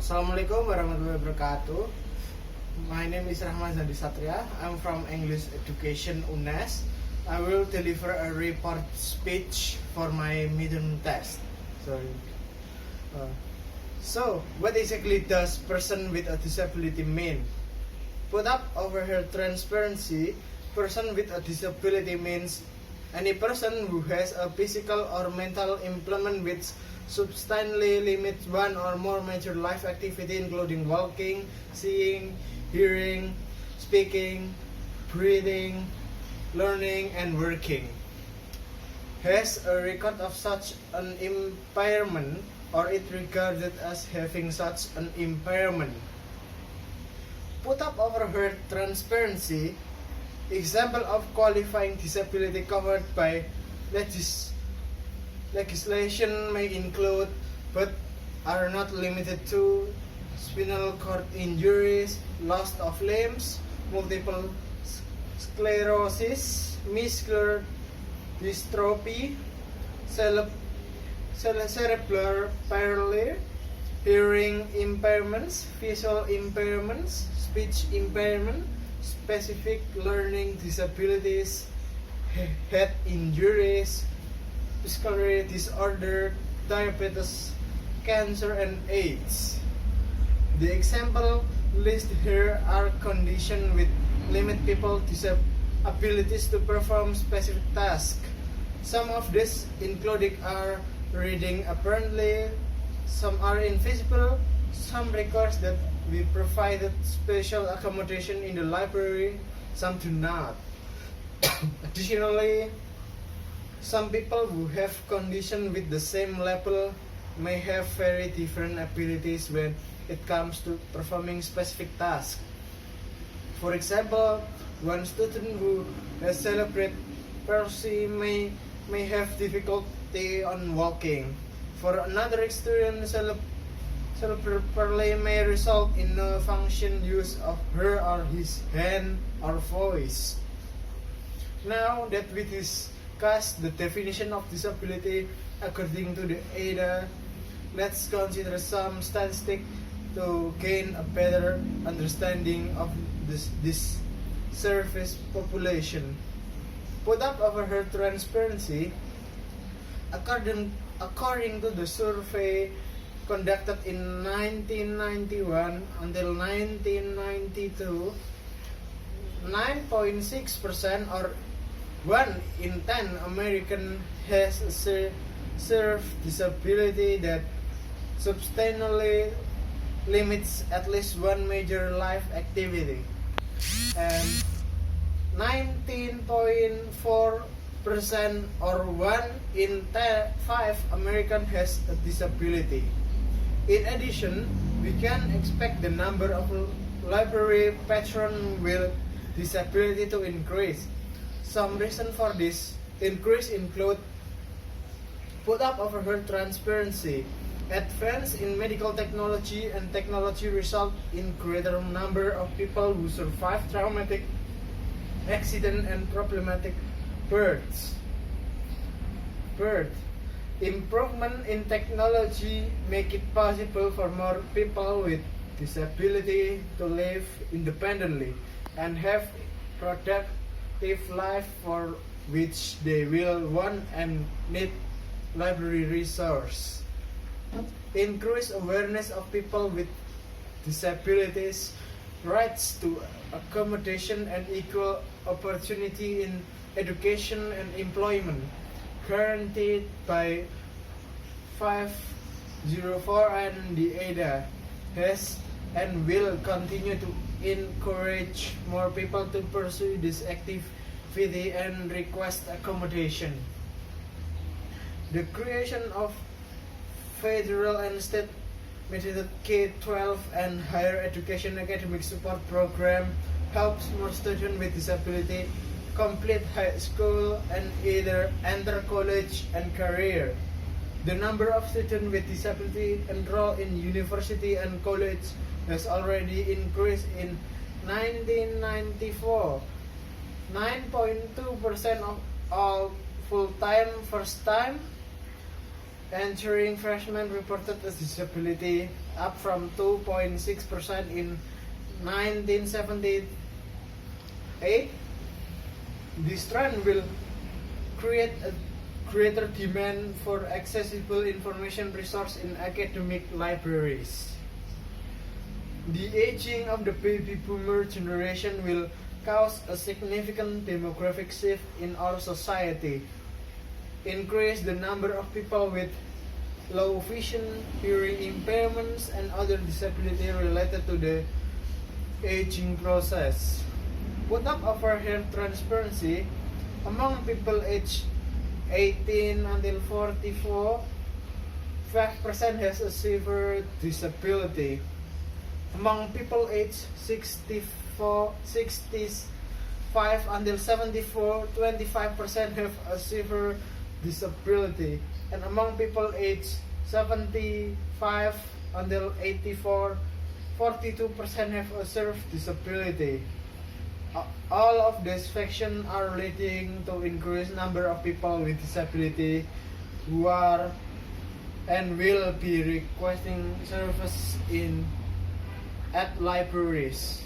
Assalamualaikum warahmatullahi wabarakatuh. My name is Rachma Zandy Satria. I'm from English Education UNES. I will deliver a report speech for my midterm test. So, what exactly does person with a disability mean? Put up over here transparency, person with a disability means any person who has a physical or mental impairment which substantially limits one or more major life activity including walking, seeing, hearing, speaking, breathing, learning, and working. Has a record of such an impairment or is regarded as having such an impairment. Put up over her transparency, example of qualifying disability covered by legislation may include, but are not limited to, spinal cord injuries, loss of limbs, multiple sclerosis, muscular dystrophy, cerebral palsy, hearing impairments, visual impairments, speech impairment, specific learning disabilities, head injuries, muscular disorder, diabetes, cancer, and AIDS. The example listed here are conditions which limit people's abilities to perform specific tasks. Some of these including are reading apparently, some are invisible, some requires that we provided special accommodation in the library, some do not. Additionally, some people who have conditions with the same level may have very different abilities when it comes to performing specific tasks. For example, one student who has cerebral palsy may have difficulty on walking. For another student, cerebral palsy may result in no function use of her or his hand or voice. Now that we discuss the definition of disability according to the ADA, let's consider some statistics to gain a better understanding of this service population. Put up over her transparency, according to the survey conducted in 1991 until 1992, 9.6% or 1 in 10 American has a severe disability that substantially limits at least one major life activity, and 19.4% or 1 in 5 American has a disability. In addition, we can expect the number of library patrons with disability to increase. Some reason for this increase include, put up over her transparency, advance in medical technology and technology result in greater number of people who survive traumatic accident and problematic birth. Improvement in technology make it possible for more people with disability to live independently and have productive life for which they will want and need library resource. Increase awareness of people with disabilities, rights to accommodation and equal opportunity in education and employment, guaranteed by 504 and the ADA, has and will continue to encourage more people to pursue this activity and request accommodation. The creation of federal and state mandated K-12 and higher education academic support program helps more students with disability complete high school and either enter college and career. The number of students with disability enrolled in university and college has already increased in 1994. 9.2% of all full-time first-time entering freshmen reported a disability, up from 2.6% in 1978. This trend will create a greater demand for accessible information resource in academic libraries. The aging of the baby boomer generation will cause a significant demographic shift in our society, increase the number of people with low vision, hearing impairments, and other disability related to the aging process. Put up over health transparency among people aged 18 until 44, 5% has a severe disability. Among people aged 65 until 74, 25% have a severe disability. And among people aged 75 until 84, 42% have a severe disability. All of these factors are leading to increased number of people with disability who are and will be requesting service at libraries.